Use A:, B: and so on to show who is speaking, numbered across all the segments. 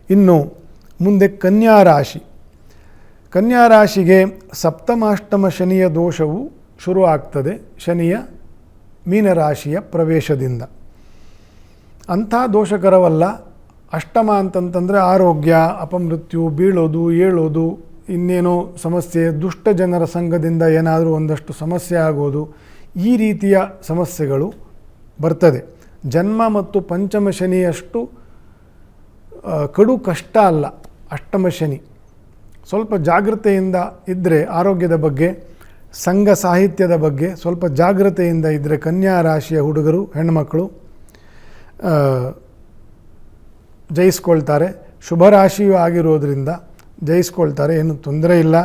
A: ಇನ್ನು ಮುಂದೆ ಕನ್ಯಾ ರಾಶಿ. ಕನ್ಯಾ ರಾಶಿಗೆ ಸಪ್ತಮಾಷ್ಟಮ ಶನಿಯ ದೋಷವು ಶುರು ಆಗ್ತದೆ ಶನಿಯ ಮೀನರಾಶಿಯ ಪ್ರವೇಶದಿಂದ. ಅಂಥ ದೋಷಕರವಲ್ಲ. ಅಷ್ಟಮ ಅಂತಂತಂದರೆ ಆರೋಗ್ಯ, ಅಪಮೃತ್ಯು, ಬೀಳೋದು, ಏಳೋದು, ಇನ್ನೇನೋ ಸಮಸ್ಯೆ, ದುಷ್ಟ ಜನರ ಸಂಘದಿಂದ ಏನಾದರೂ ಒಂದಷ್ಟು ಸಮಸ್ಯೆ ಆಗೋದು, ಈ ರೀತಿಯ ಸಮಸ್ಯೆಗಳು ಬರ್ತದೆ. ಜನ್ಮ ಮತ್ತು ಪಂಚಮ ಶನಿಯಷ್ಟು ಕಡು ಕಷ್ಟ ಅಲ್ಲ ಅಷ್ಟಮ ಶನಿ. ಸ್ವಲ್ಪ ಜಾಗ್ರತೆಯಿಂದ ಇದ್ದರೆ ಆರೋಗ್ಯದ ಬಗ್ಗೆ, ಸಂಘ ಸಾಹಿತ್ಯದ ಬಗ್ಗೆ ಸ್ವಲ್ಪ ಜಾಗ್ರತೆಯಿಂದ ಇದ್ದರೆ ಕನ್ಯಾ ರಾಶಿಯ ಹುಡುಗರು ಹೆಣ್ಮಕ್ಕಳು ಜಯಿಸ್ಕೊಳ್ತಾರೆ. ಶುಭ ರಾಶಿಯೂ ಆಗಿರೋದ್ರಿಂದ ಜಯಿಸ್ಕೊಳ್ತಾರೆ, ಏನು ತೊಂದರೆ ಇಲ್ಲ.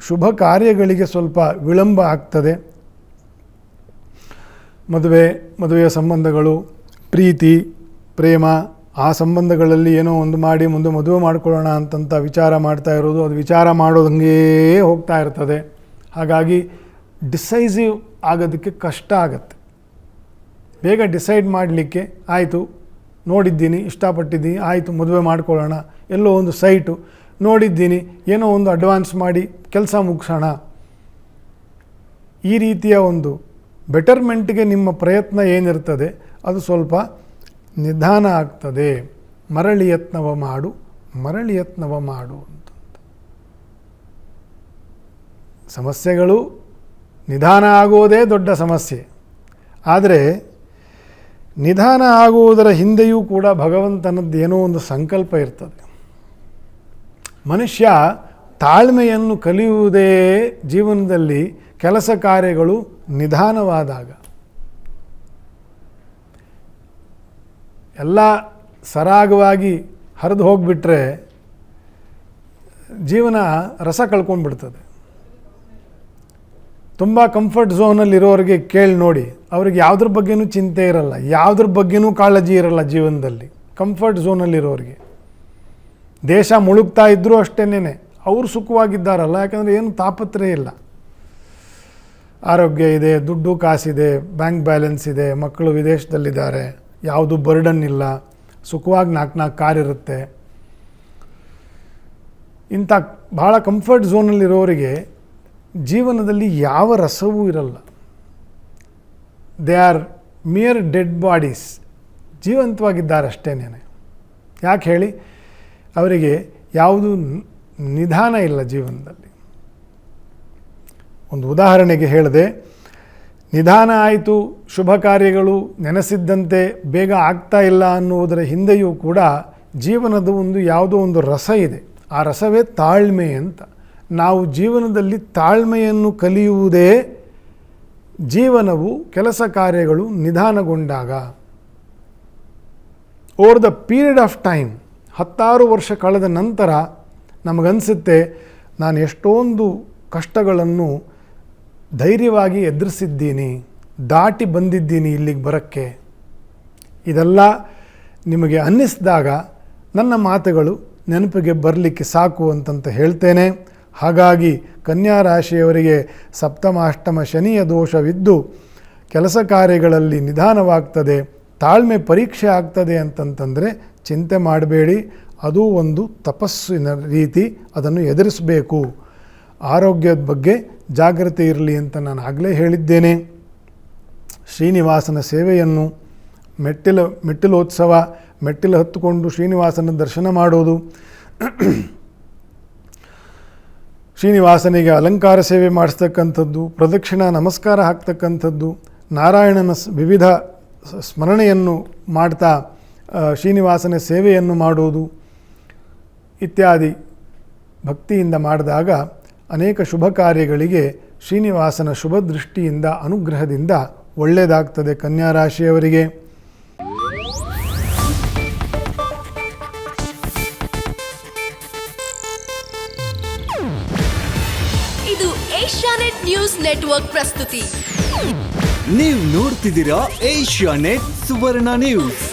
A: ಶುಭ ಕಾರ್ಯಗಳಿಗೆ ಸ್ವಲ್ಪ ವಿಳಂಬ ಆಗ್ತದೆ. ಮದುವೆಯ ಸಂಬಂಧಗಳು, ಪ್ರೀತಿ, ಪ್ರೇಮ, ಆ ಸಂಬಂಧಗಳಲ್ಲಿ ಏನೋ ಒಂದು ಮಾಡಿ ಮುಂದೆ ಮದುವೆ ಮಾಡ್ಕೊಳ್ಳೋಣ ಅಂತಂತ ವಿಚಾರ ಮಾಡ್ತಾ ಇರೋದು, ಅದು ವಿಚಾರ ಮಾಡೋದಂಗೇ ಹೋಗ್ತಾ ಇರ್ತದೆ. ಹಾಗಾಗಿ ಡಿಸೈಸಿವ್ ಆಗೋದಕ್ಕೆ ಕಷ್ಟ ಆಗುತ್ತೆ. ಬೇಗ ಡಿಸೈಡ್ ಮಾಡಲಿಕ್ಕೆ ಆಯಿತು, ನೋಡಿದ್ದೀನಿ, ಇಷ್ಟಪಟ್ಟಿದ್ದೀನಿ, ಆಯಿತು ಮದುವೆ ಮಾಡ್ಕೊಳ್ಳೋಣ, ಎಲ್ಲೋ ಒಂದು ಸೈಟು ನೋಡಿದ್ದೀನಿ, ಏನೋ ಒಂದು ಅಡ್ವಾನ್ಸ್ ಮಾಡಿ ಕೆಲಸ ಮುಗಿಸೋಣ, ಈ ರೀತಿಯ ಒಂದು ಬೆಟರ್ಮೆಂಟ್ಗೆ ನಿಮ್ಮ ಪ್ರಯತ್ನ ಏನಿರ್ತದೆ ಅದು ಸ್ವಲ್ಪ ನಿಧಾನ ಆಗ್ತದೆ. ಮರಳಿ ಯತ್ನವ ಮಾಡು ಅಂತ. ಸಮಸ್ಯೆಗಳು ನಿಧಾನ ಆಗುವುದೇ ದೊಡ್ಡ ಸಮಸ್ಯೆ. ಆದರೆ ನಿಧಾನ ಆಗುವುದರ ಹಿಂದೆಯೂ ಕೂಡ ಭಗವಂತನದ್ದು ಏನೋ ಒಂದು ಸಂಕಲ್ಪ ಇರ್ತದೆ. ಮನುಷ್ಯ ತಾಳ್ಮೆಯನ್ನು ಕಲಿಯುವುದೇ ಜೀವನದಲ್ಲಿ ಕೆಲಸ ಕಾರ್ಯಗಳು ನಿಧಾನವಾದಾಗ. ಎಲ್ಲ ಸರಾಗವಾಗಿ ಹರಿದು ಹೋಗಿಬಿಟ್ರೆ ಜೀವನ ರಸ ಕಳ್ಕೊಂಡ್ಬಿಡ್ತದೆ. ತುಂಬ ಕಂಫರ್ಟ್ ಝೋನಲ್ಲಿರೋರಿಗೆ ಕೇಳಿ ನೋಡಿ, ಅವ್ರಿಗೆ ಯಾವುದ್ರ ಬಗ್ಗೆನೂ ಚಿಂತೆ ಇರಲ್ಲ, ಯಾವುದ್ರ ಬಗ್ಗೆನೂ ಕಾಳಜಿ ಇರಲ್ಲ ಜೀವನದಲ್ಲಿ. ಕಂಫರ್ಟ್ ಝೋನಲ್ಲಿರೋರಿಗೆ ದೇಶ ಮುಳುಗ್ತಾ ಇದ್ದರೂ ಅಷ್ಟೇನೆ ಅವರು ಸುಖವಾಗಿದ್ದಾರಲ್ಲ, ಯಾಕಂದರೆ ಏನು ತಾಪತ್ರಯ ಇಲ್ಲ. ಆರೋಗ್ಯ ಇದೆ, ದುಡ್ಡು ಕಾಸಿದೆ, ಬ್ಯಾಂಕ್ ಬ್ಯಾಲೆನ್ಸ್ ಇದೆ, ಮಕ್ಕಳು ವಿದೇಶದಲ್ಲಿದ್ದಾರೆ, ಯಾವುದು ಬರ್ಡನ್ ಇಲ್ಲ, ಸುಖವಾಗಿ 4 ಕಾರ್ ಇರುತ್ತೆ. ಇಂಥ ಭಾಳ ಕಂಫರ್ಟ್ ಝೋನಲ್ಲಿರೋರಿಗೆ ಜೀವನದಲ್ಲಿ ಯಾವ ರಸವೂ ಇರಲ್ಲ. They are mere dead bodies, ಜೀವಂತವಾಗಿದ್ದಾರೆ ಅಷ್ಟೇನೆ. ಯಾಕೆ ಹೇಳಿ, ಅವರಿಗೆ ಯಾವುದು ನಿಧಾನ ಇಲ್ಲ ಜೀವನದಲ್ಲಿ. ಒಂದು ಉದಾಹರಣೆಗೆ ಹೇಳಿದೆ, ನಿಧಾನ ಆಯಿತು, ಶುಭ ಕಾರ್ಯಗಳು ನೆನೆಸಿದ್ದಂತೆ ಬೇಗ ಆಗ್ತಾ ಇಲ್ಲ ಅನ್ನುವುದರ ಹಿಂದೆಯೂ ಕೂಡ ಜೀವನದ ಒಂದು ಯಾವುದೋ ಒಂದು ರಸ ಇದೆ. ಆ ರಸವೇ ತಾಳ್ಮೆ ಅಂತ. ನಾವು ಜೀವನದಲ್ಲಿ ತಾಳ್ಮೆಯನ್ನು ಕಲಿಯುವುದೇ ಜೀವನವು ಕೆಲಸ ಕಾರ್ಯಗಳು ನಿಧಾನಗೊಂಡಾಗ. Over the period of time, 10 ವರ್ಷ ಕಳೆದ ನಂತರ ನಮಗನ್ಸುತ್ತೆ ನಾನು ಎಷ್ಟೊಂದು ಕಷ್ಟಗಳನ್ನು ಧೈರ್ಯವಾಗಿ ಎದುರಿಸಿದ್ದೀನಿ, ದಾಟಿ ಬಂದಿದ್ದೀನಿ ಇಲ್ಲಿಗೆ ಬರೋಕ್ಕೆ. ಇದೆಲ್ಲ ನಿಮಗೆ ಅನ್ನಿಸಿದಾಗ ನನ್ನ ಮಾತುಗಳು ನೆನಪಿಗೆ ಬರಲಿಕ್ಕೆ ಸಾಕು ಅಂತಂತ ಹೇಳ್ತೇನೆ. ಹಾಗಾಗಿ ಕನ್ಯಾ ರಾಶಿಯವರಿಗೆ ಸಪ್ತಮಾಷ್ಟಮ ಶನಿಯ ದೋಷವಿದ್ದು ಕೆಲಸ ಕಾರ್ಯಗಳಲ್ಲಿ ನಿಧಾನವಾಗ್ತದೆ, ತಾಳ್ಮೆ ಪರೀಕ್ಷೆ ಆಗ್ತದೆ ಅಂತಂತಂದರೆ ಚಿಂತೆ ಮಾಡಬೇಡಿ. ಅದು ಒಂದು ತಪಸ್ಸಿನ ರೀತಿ, ಅದನ್ನು ಎದುರಿಸಬೇಕು. ಆರೋಗ್ಯದ ಬಗ್ಗೆ ಜಾಗ್ರತೆ ಇರಲಿ ಅಂತ ನಾನು ಆಗಲೇ ಹೇಳಿದ್ದೇನೆ. ಶ್ರೀನಿವಾಸನ ಸೇವೆಯನ್ನು, ಮೆಟ್ಟಿಲೋತ್ಸವ, ಮೆಟ್ಟಿಲು ಹತ್ತುಕೊಂಡು ಶ್ರೀನಿವಾಸನ ದರ್ಶನ ಮಾಡೋದು, ಶ್ರೀನಿವಾಸನಿಗೆ ಅಲಂಕಾರ ಸೇವೆ ಮಾಡಿಸ್ತಕ್ಕಂಥದ್ದು, ಪ್ರದಕ್ಷಿಣಾ ನಮಸ್ಕಾರ ಹಾಕ್ತಕ್ಕಂಥದ್ದು, ನಾರಾಯಣನ ವಿವಿಧ ಸ್ಮರಣೆಯನ್ನು ಮಾಡ್ತಾ ಶ್ರೀನಿವಾಸನ ಸೇವೆಯನ್ನು ಮಾಡೋದು ಇತ್ಯಾದಿ ಭಕ್ತಿಯಿಂದ ಮಾಡಿದಾಗ ಅನೇಕ ಶುಭ ಕಾರ್ಯಗಳಿಗೆ ಶ್ರೀನಿವಾಸನ ಶುಭ ದೃಷ್ಟಿಯಿಂದ, ಅನುಗ್ರಹದಿಂದ ಒಳ್ಳೆಯದಾಗ್ತದೆ ಕನ್ಯಾ ರಾಶಿಯವರಿಗೆ.
B: ಇದು ಏಷ್ಯಾನೆಟ್ ನ್ಯೂಸ್ ನೆಟ್ವರ್ಕ್ ಪ್ರಸ್ತುತಿ.
C: ನೀವು ನೋಡ್ತಿದ್ದೀರಾ ಏಷ್ಯಾನೆಟ್ ಸುವರ್ಣ ನ್ಯೂಸ್.